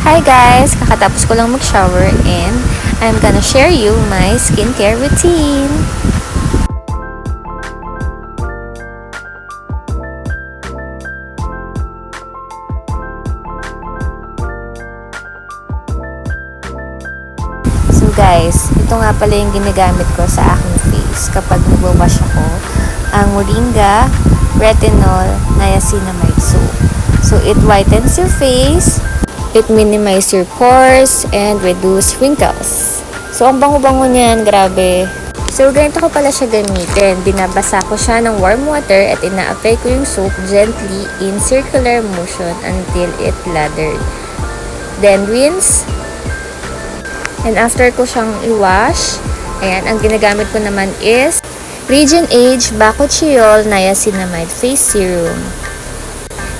Hi guys! Kakatapos ko lang mag-shower and I'm gonna share you my skincare routine. So guys, ito nga pala yung ginagamit ko sa aking face kapag nagwawash ako. Ang Moringa Retinol Niacinamide Soap. So it whitens your face. It minimize your pores and reduce wrinkles. So, ang bango-bango niyan, grabe. So, ganito ko pala siya gamitin. Binabasa ko siya ng warm water at ina-apply ko yung soap gently in circular motion until it lathered. Then, rinse. And after ko siyang i-wash, ayan, ang ginagamit ko naman is Regen Age Bakuchiol Niacinamide Face Serum.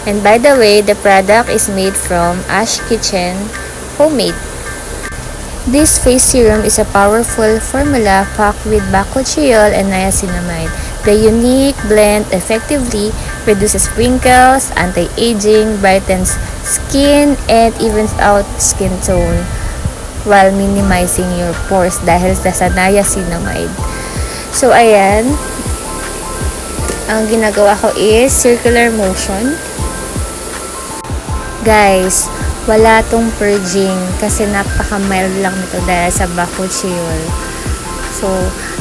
And by the way, the product is made from Ash Kitchen Homemade. This face serum is a powerful formula packed with bakuchiol and niacinamide. The unique blend effectively reduces wrinkles, anti-aging, brightens skin, and evens out skin tone while minimizing your pores dahil sa niacinamide. So, ayan. Ang ginagawa ko is circular motion. Guys, wala tong purging kasi napaka-mild lang nito dahil sa bakuchiol. So,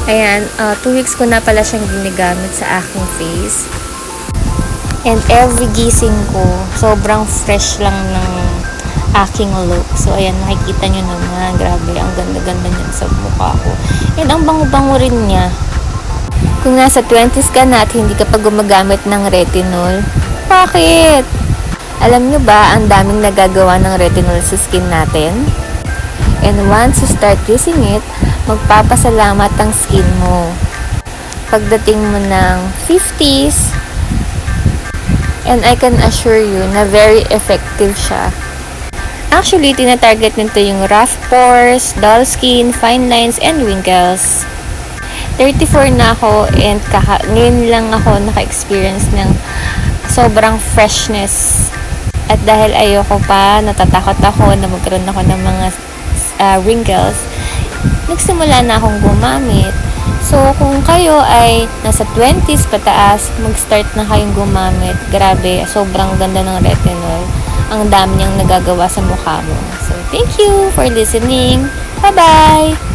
ayan, 2 weeks ko na pala siyang ginagamit sa aking face. And every gising ko, sobrang fresh lang ng aking look. So, ayan, makikita nyo naman, grabe, ang ganda-ganda niyan sa mukha ko. And ang bango-bango rin niya. Kung nasa 20s ka na at hindi ka pa gumagamit ng retinol, bakit? Alam nyo ba, ang daming nagagawa ng retinol sa skin natin? And once you start using it, magpapasalamat ang skin mo. Pagdating mo ng 50s, and I can assure you na very effective siya. Actually, tinatarget nito yung rough pores, dull skin, fine lines, and wrinkles. 34 na ako and ngayon lang ako naka-experience ng sobrang freshness. At dahil ayoko pa, natatakot ako na magkaroon ako ng mga wrinkles, nagsimula na akong gumamit. So, kung kayo ay nasa 20s pataas, mag-start na kayong gumamit. Grabe, sobrang ganda ng retinol. Ang dami niyang nagagawa sa mukha mo. So, thank you for listening. Bye-bye!